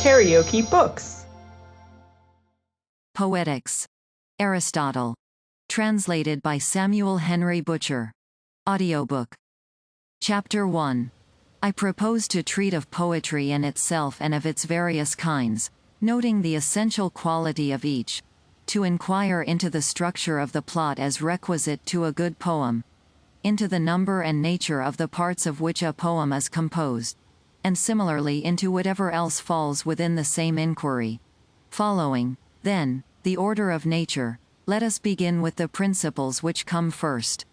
Karaoke Books. Poetics. Aristotle. Translated by Samuel Henry Butcher. Audiobook. Chapter 1. I propose to treat of poetry in itself and of its various kinds, noting the essential quality of each, to inquire into the structure of the plot as requisite to a good poem, into the number and nature of the parts of which a poem is composed, and similarly into whatever else falls within the same inquiry. Following, then, the order of nature, let us begin with the principles which come first.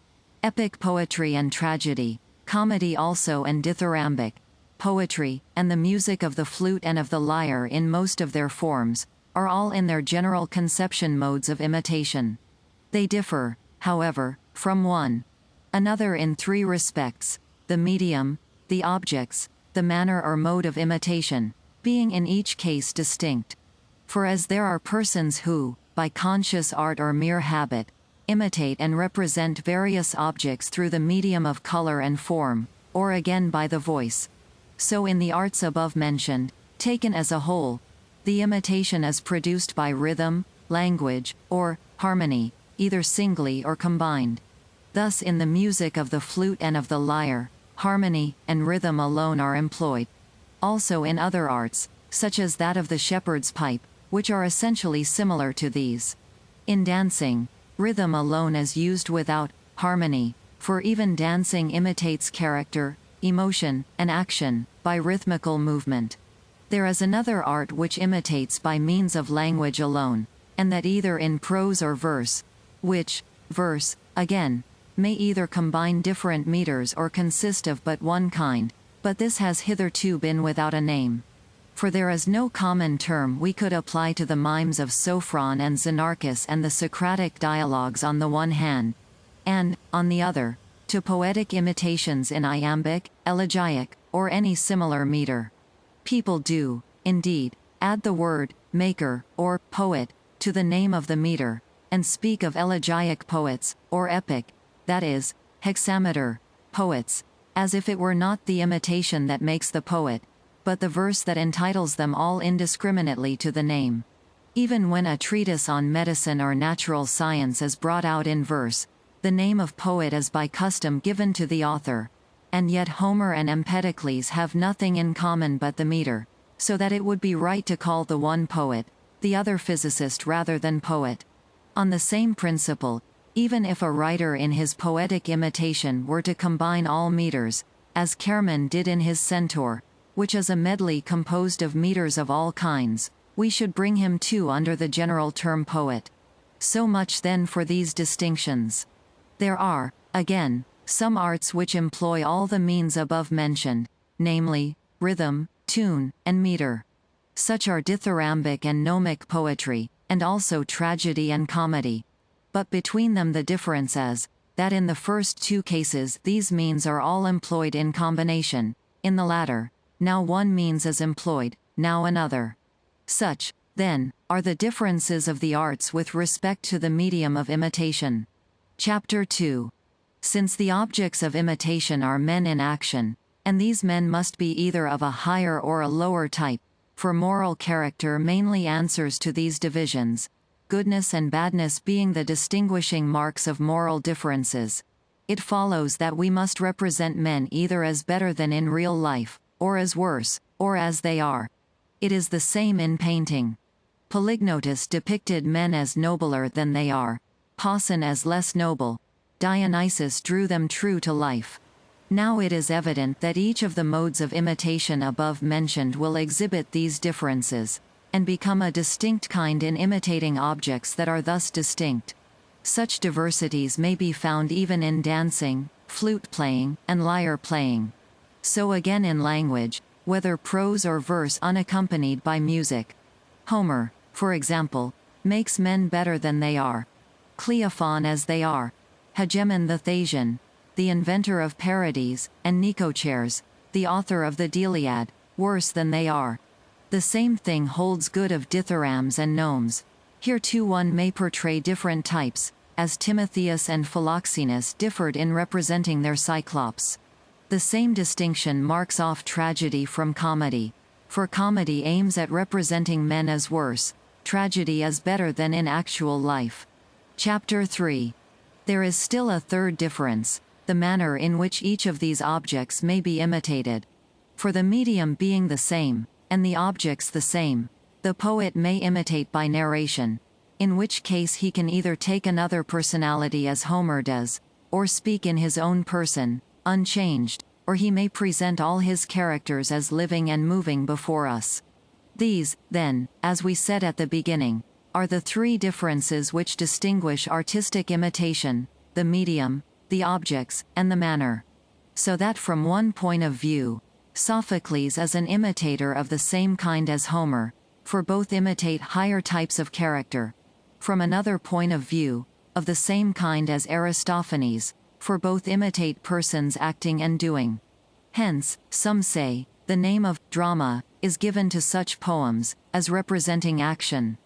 Epic poetry and tragedy, comedy also and dithyrambic, poetry, and the music of the flute and of the lyre in most of their forms, are all in their general conception modes of imitation. They differ, however, from one another in three respects: the medium, the objects, the manner or mode of imitation, being in each case distinct. For as there are persons who, by conscious art or mere habit, imitate and represent various objects through the medium of color and form, or again by the voice, so in the arts above mentioned, taken as a whole, the imitation is produced by rhythm, language, or harmony, either singly or combined. Thus in the music of the flute and of the lyre, harmony and rhythm alone are employed. Also in other arts, such as that of the shepherd's pipe, which are essentially similar to these. In dancing, rhythm alone is used without harmony, for even dancing imitates character, emotion, and action, by rhythmical movement. There is another art which imitates by means of language alone, and that either in prose or verse, which, verse, again, may either combine different meters or consist of but one kind, but this has hitherto been without a name. For there is no common term we could apply to the mimes of Sophron and Xenarchus and the Socratic dialogues on the one hand, and, on the other, to poetic imitations in iambic, elegiac, or any similar meter. People do, indeed, add the word maker, or poet, to the name of the meter, and speak of elegiac poets, or epic, that is, hexameter, poets, as if it were not the imitation that makes the poet, but the verse that entitles them all indiscriminately to the name. Even when a treatise on medicine or natural science is brought out in verse, the name of poet is by custom given to the author, and yet Homer and Empedocles have nothing in common but the meter, so that it would be right to call the one poet, the other physicist rather than poet. On the same principle, even if a writer in his poetic imitation were to combine all meters, as Kerman did in his Centaur, which is a medley composed of meters of all kinds, we should bring him too under the general term poet. So much then for these distinctions. There are, again, some arts which employ all the means above mentioned, namely, rhythm, tune, and meter. Such are dithyrambic and gnomic poetry, and also tragedy and comedy. But between them the difference is, that in the first two cases these means are all employed in combination, in the latter, now one means is employed, now another. Such, then, are the differences of the arts with respect to the medium of imitation. Chapter 2. Since the objects of imitation are men in action, and these men must be either of a higher or a lower type, for moral character mainly answers to these divisions, goodness and badness being the distinguishing marks of moral differences, it follows that we must represent men either as better than in real life, or as worse, or as they are. It is the same in painting. Polygnotus depicted men as nobler than they are, Pauson as less noble, Dionysus drew them true to life. Now it is evident that each of the modes of imitation above mentioned will exhibit these differences, and become a distinct kind in imitating objects that are thus distinct. Such diversities may be found even in dancing, flute playing, and lyre playing. So again in language, whether prose or verse unaccompanied by music. Homer, for example, makes men better than they are, Cleophon as they are, Hegemon the Thasian, the inventor of parodies, and Nicochares, the author of the Deliad, worse than they are. The same thing holds good of dithyrambs and gnomes. Here too one may portray different types, as Timotheus and Philoxenus differed in representing their Cyclops. The same distinction marks off tragedy from comedy. For comedy aims at representing men as worse, tragedy as better than in actual life. Chapter 3. There is still a third difference, the manner in which each of these objects may be imitated. For the medium being the same, and the objects the same, the poet may imitate by narration, in which case he can either take another personality as Homer does, or speak in his own person, unchanged, or he may present all his characters as living and moving before us. These, then, as we said at the beginning, are the three differences which distinguish artistic imitation: the medium, the objects, and the manner. So that from one point of view, Sophocles is an imitator of the same kind as Homer, for both imitate higher types of character. From another point of view, of the same kind as Aristophanes, for both imitate persons acting and doing. Hence, some say, the name of drama is given to such poems, as representing action.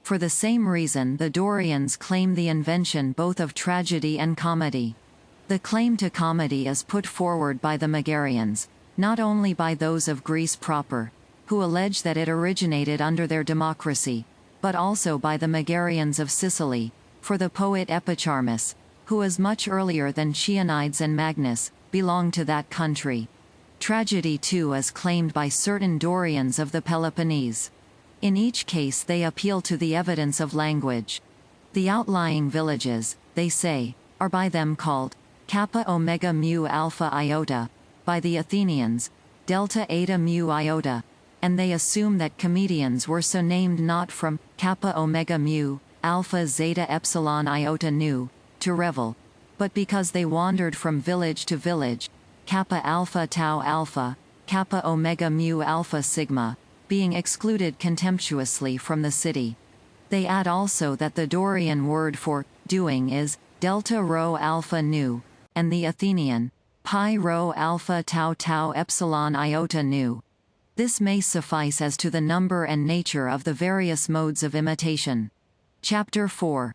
For the same reason the Dorians claim the invention both of tragedy and comedy. The claim to comedy is put forward by the Megarians, not only by those of Greece proper, who allege that it originated under their democracy, but also by the Megarians of Sicily, for the poet Epicharmus, who is much earlier than Chionides and Magnus, belonged to that country. Tragedy too is claimed by certain Dorians of the Peloponnese. In each case they appeal to the evidence of language. The outlying villages, they say, are by them called Kappa Omega Mu Alpha Iota, by the Athenians, Delta Eta Mu Iota, and they assume that comedians were so named not from Kappa Omega Mu, Alpha Zeta Epsilon Iota Nu, to revel, but because they wandered from village to village, Kappa Alpha Tau Alpha, Kappa Omega Mu Alpha Sigma, being excluded contemptuously from the city. They add also that the Dorian word for doing is Delta Rho Alpha Nu, and the Athenian Pi Rho Alpha Tau Tau Epsilon Iota Nu. This may suffice as to the number and nature of the various modes of imitation. Chapter 4.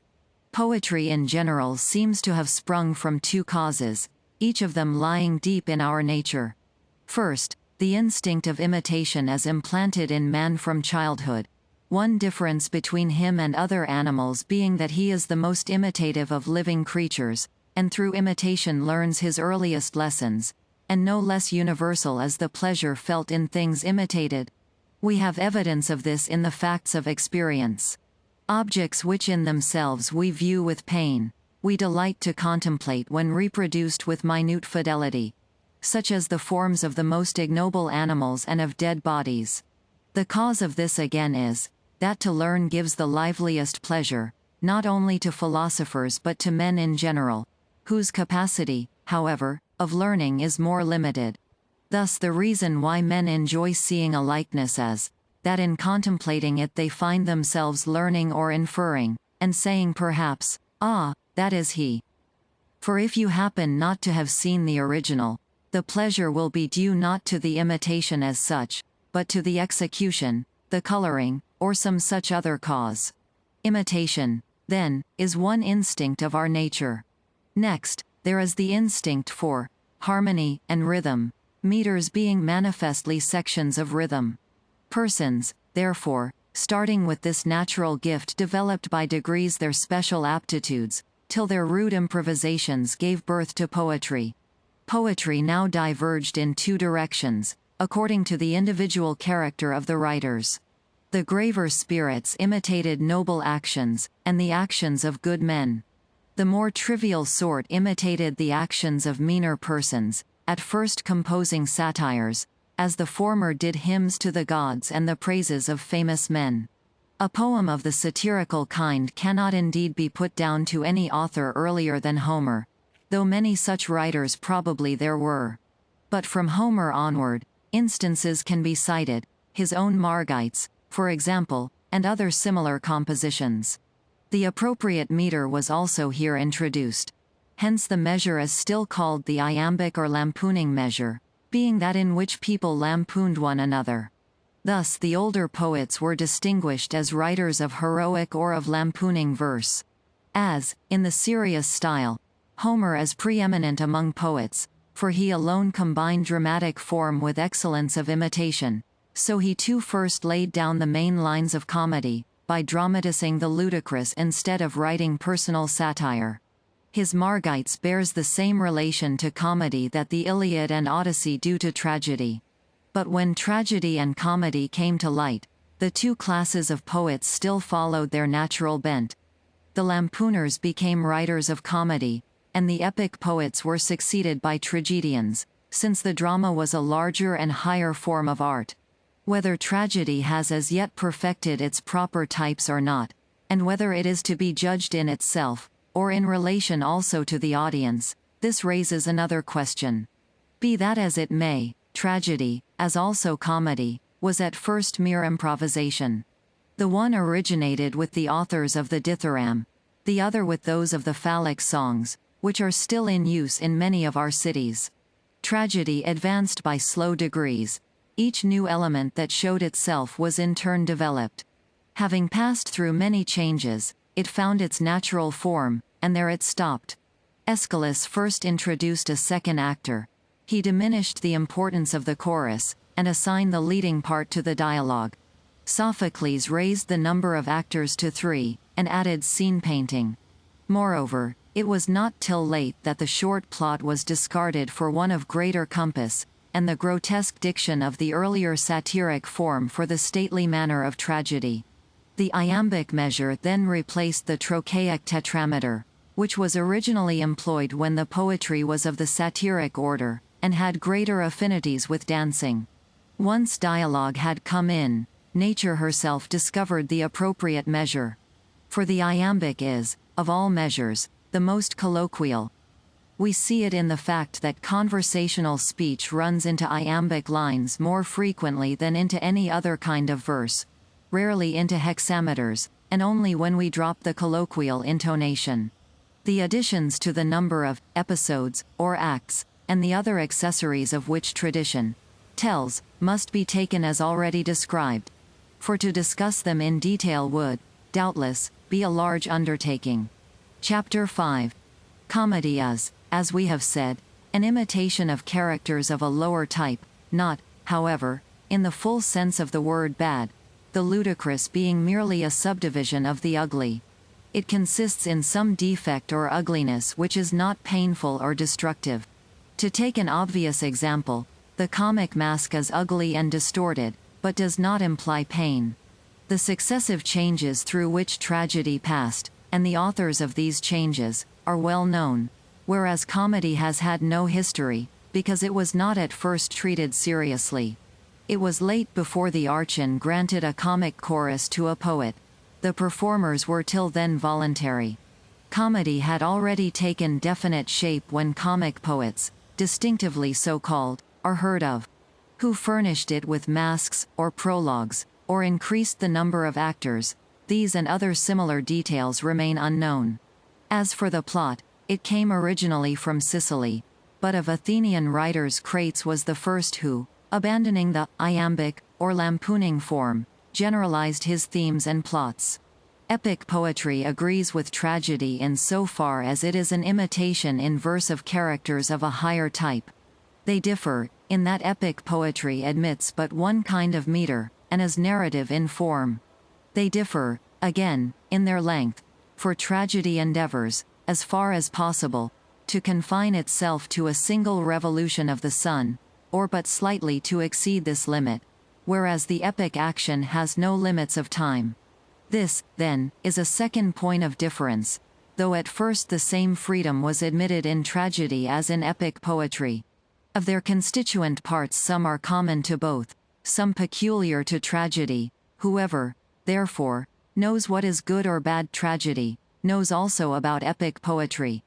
Poetry in general seems to have sprung from two causes, each of them lying deep in our nature. First, the instinct of imitation as implanted in man from childhood, one difference between him and other animals being that he is the most imitative of living creatures, and through imitation learns his earliest lessons, and no less universal is the pleasure felt in things imitated. We have evidence of this in the facts of experience. Objects which in themselves we view with pain, we delight to contemplate when reproduced with minute fidelity, such as the forms of the most ignoble animals and of dead bodies. The cause of this again is, that to learn gives the liveliest pleasure, not only to philosophers but to men in general, whose capacity, however, of learning is more limited. Thus the reason why men enjoy seeing a likeness is, that in contemplating it they find themselves learning or inferring, and saying perhaps, "Ah, that is he." For if you happen not to have seen the original, the pleasure will be due not to the imitation as such, but to the execution, the coloring, or some such other cause. Imitation, then, is one instinct of our nature. Next, there is the instinct for harmony and rhythm, meters being manifestly sections of rhythm. Persons, therefore, starting with this natural gift developed by degrees their special aptitudes, till their rude improvisations gave birth to poetry. Poetry now diverged in two directions, according to the individual character of the writers. The graver spirits imitated noble actions, and the actions of good men. The more trivial sort imitated the actions of meaner persons, at first composing satires, as the former did hymns to the gods and the praises of famous men. A poem of the satirical kind cannot indeed be put down to any author earlier than Homer, though many such writers probably there were. But from Homer onward, instances can be cited, his own Margites, for example, and other similar compositions. The appropriate meter was also here introduced. Hence the measure is still called the iambic or lampooning measure, being that in which people lampooned one another. Thus the older poets were distinguished as writers of heroic or of lampooning verse. As, in the serious style, Homer is preeminent among poets, for he alone combined dramatic form with excellence of imitation. So he too first laid down the main lines of comedy, by dramatizing the ludicrous instead of writing personal satire. His Margites bears the same relation to comedy that the Iliad and Odyssey do to tragedy. But when tragedy and comedy came to light, the two classes of poets still followed their natural bent. The lampooners became writers of comedy, and the epic poets were succeeded by tragedians, since the drama was a larger and higher form of art. Whether tragedy has as yet perfected its proper types or not, and whether it is to be judged in itself, or in relation also to the audience, this raises another question. Be that as it may, tragedy, as also comedy, was at first mere improvisation. The one originated with the authors of the Dithyramb, the other with those of the phallic songs, which are still in use in many of our cities. Tragedy advanced by slow degrees. Each new element that showed itself was in turn developed. Having passed through many changes, it found its natural form, and there it stopped. Aeschylus first introduced a second actor. He diminished the importance of the chorus, and assigned the leading part to the dialogue. Sophocles raised the number of actors to 3, and added scene painting. Moreover, it was not till late that the short plot was discarded for one of greater compass, and the grotesque diction of the earlier satiric form for the stately manner of tragedy. The iambic measure then replaced the trochaic tetrameter, which was originally employed when the poetry was of the satiric order, and had greater affinities with dancing. Once dialogue had come in, nature herself discovered the appropriate measure. For the iambic is, of all measures, the most colloquial. We see it in the fact that conversational speech runs into iambic lines more frequently than into any other kind of verse, rarely into hexameters, and only when we drop the colloquial intonation. The additions to the number of episodes, or acts, and the other accessories of which tradition tells, must be taken as already described. For to discuss them in detail would, doubtless, be a large undertaking. Chapter 5. Comedy is, as we have said, an imitation of characters of a lower type, not, however, in the full sense of the word bad, the ludicrous being merely a subdivision of the ugly. It consists in some defect or ugliness which is not painful or destructive. To take an obvious example, the comic mask is ugly and distorted, but does not imply pain. The successive changes through which tragedy passed, and the authors of these changes, are well known, whereas comedy has had no history, because it was not at first treated seriously. It was late before the Archon granted a comic chorus to a poet. The performers were till then voluntary. Comedy had already taken definite shape when comic poets, distinctively so called, are heard of. Who furnished it with masks, or prologues, or increased the number of actors, these and other similar details remain unknown. As for the plot, it came originally from Sicily, but of Athenian writers Crates was the first who, abandoning the iambic, or lampooning form, generalized his themes and plots. Epic poetry agrees with tragedy in so far as it is an imitation in verse of characters of a higher type. They differ, in that epic poetry admits but one kind of meter, and is narrative in form. They differ, again, in their length, for tragedy endeavors, as far as possible, to confine itself to a single revolution of the sun, or but slightly to exceed this limit, whereas the epic action has no limits of time. This, then, is a second point of difference, though at first the same freedom was admitted in tragedy as in epic poetry. Of their constituent parts some are common to both, some peculiar to tragedy. Whoever, therefore, knows what is good or bad tragedy, knows also about epic poetry.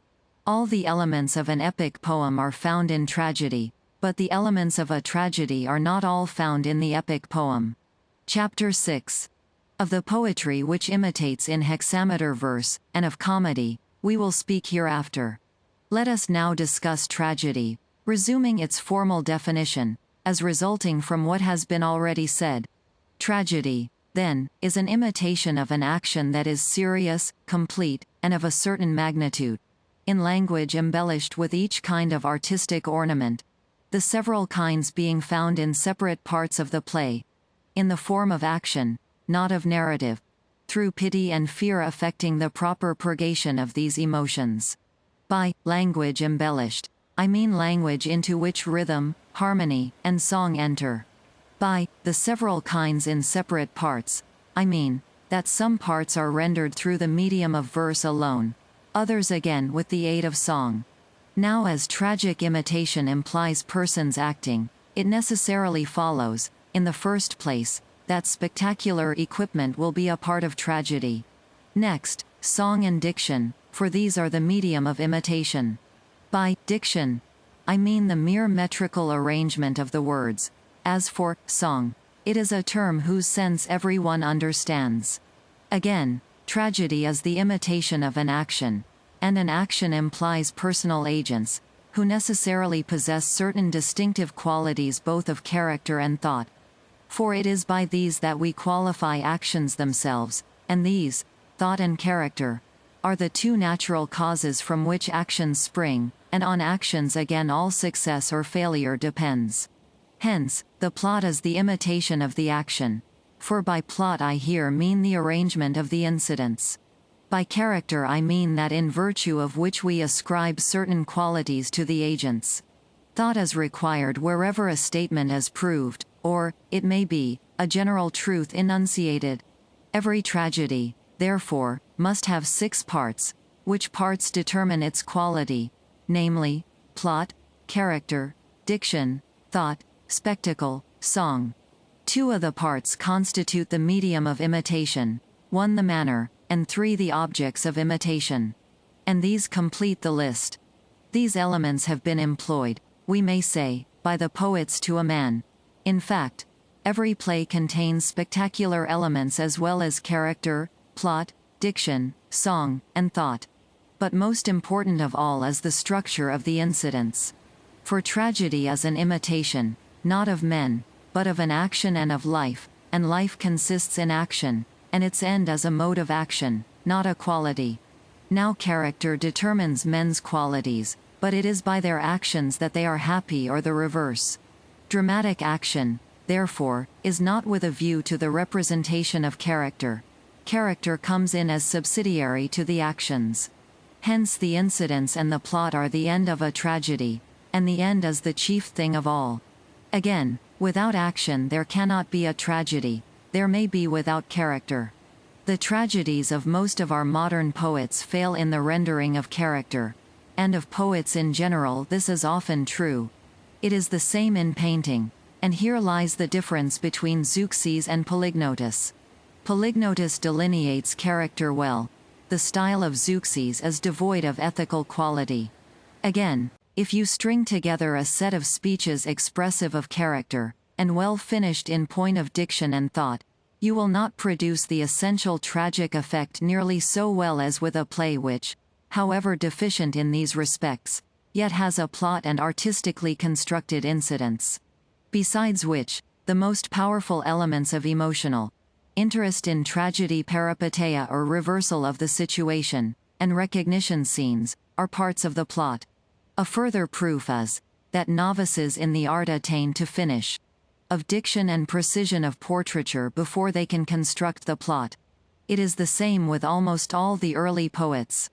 All the elements of an epic poem are found in tragedy, but the elements of a tragedy are not all found in the epic poem. Chapter 6. Of the poetry which imitates in hexameter verse, and of comedy, we will speak hereafter. Let us now discuss tragedy, resuming its formal definition, as resulting from what has been already said. Tragedy, then, is an imitation of an action that is serious, complete, and of a certain magnitude. In language embellished with each kind of artistic ornament, the several kinds being found in separate parts of the play, in the form of action, not of narrative, through pity and fear affecting the proper purgation of these emotions. By language embellished, I mean language into which rhythm, harmony, and song enter. By the several kinds in separate parts, I mean that some parts are rendered through the medium of verse alone, others again with the aid of song. Now, as tragic imitation implies persons acting, it necessarily follows, in the first place, that spectacular equipment will be a part of tragedy. Next, song and diction, for these are the medium of imitation. By diction, I mean the mere metrical arrangement of the words. As for song, it is a term whose sense everyone understands. Again, tragedy is the imitation of an action, and an action implies personal agents, who necessarily possess certain distinctive qualities both of character and thought. For it is by these that we qualify actions themselves, and these, thought and character, are the two natural causes from which actions spring, and on actions again all success or failure depends. Hence, the plot is the imitation of the action. For by plot I here mean the arrangement of the incidents. By character I mean that in virtue of which we ascribe certain qualities to the agents. Thought is required wherever a statement is proved, or, it may be, a general truth enunciated. Every tragedy, therefore, must have 6 parts, which parts determine its quality, namely, plot, character, diction, thought, spectacle, song. 2 of the parts constitute the medium of imitation, 1 the manner, and 3 the objects of imitation. And these complete the list. These elements have been employed, we may say, by the poets to a man. In fact, every play contains spectacular elements as well as character, plot, diction, song, and thought. But most important of all is the structure of the incidents. For tragedy is an imitation, not of men, but of an action and of life, and life consists in action, and its end is a mode of action, not a quality. Now character determines men's qualities, but it is by their actions that they are happy or the reverse. Dramatic action, therefore, is not with a view to the representation of character. Character comes in as subsidiary to the actions. Hence the incidents and the plot are the end of a tragedy, and the end is the chief thing of all. Again, without action there cannot be a tragedy, there may be without character. The tragedies of most of our modern poets fail in the rendering of character, and of poets in general this is often true. It is the same in painting, and here lies the difference between Zeuxis and Polygnotus. Polygnotus delineates character well. The style of Zeuxis is devoid of ethical quality. Again, if you string together a set of speeches expressive of character, and well finished in point of diction and thought, you will not produce the essential tragic effect nearly so well as with a play which, however deficient in these respects, yet has a plot and artistically constructed incidents. Besides which, the most powerful elements of emotional interest in tragedy, peripeteia or reversal of the situation, and recognition scenes, are parts of the plot. A further proof is that novices in the art attain to finish of diction and precision of portraiture before they can construct the plot. It is the same with almost all the early poets.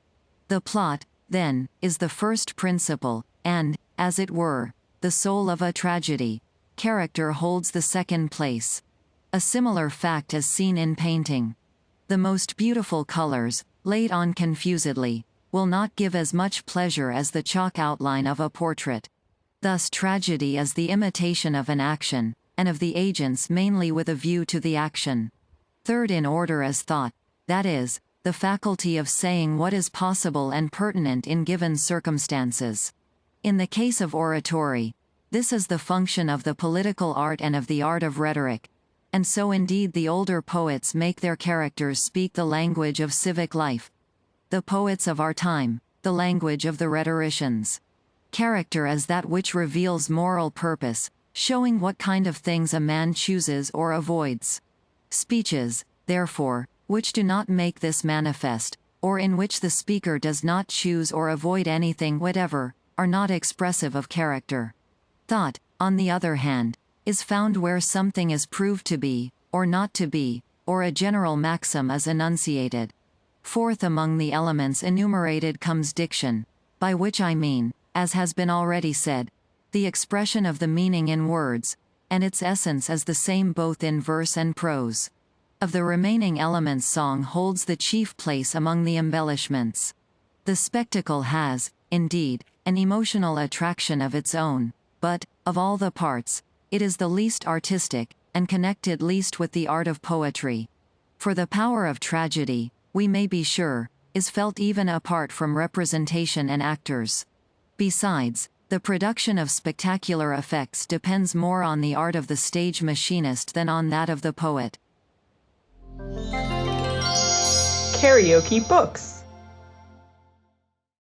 The plot, then, is the first principle, and, as it were, the soul of a tragedy. Character holds the second place. A similar fact is seen in painting. The most beautiful colors, laid on confusedly, will not give as much pleasure as the chalk outline of a portrait. Thus tragedy is the imitation of an action, and of the agents mainly with a view to the action. Third in order is thought, that is, the faculty of saying what is possible and pertinent in given circumstances. In the case of oratory, this is the function of the political art and of the art of rhetoric, and so indeed the older poets make their characters speak the language of civic life. The poets of our time, the language of the rhetoricians. Character is that which reveals moral purpose, showing what kind of things a man chooses or avoids. Speeches, therefore, which do not make this manifest, or in which the speaker does not choose or avoid anything whatever, are not expressive of character. Thought, on the other hand, is found where something is proved to be, or not to be, or a general maxim is enunciated. Fourth among the elements enumerated comes diction, by which I mean, as has been already said, the expression of the meaning in words, and its essence is the same both in verse and prose. Of the remaining elements, song holds the chief place among the embellishments. The spectacle has, indeed, an emotional attraction of its own, but, of all the parts, it is the least artistic, and connected least with the art of poetry. For the power of tragedy, we may be sure, is felt even apart from representation and actors. Besides, the production of spectacular effects depends more on the art of the stage machinist than on that of the poet. Karaoke books.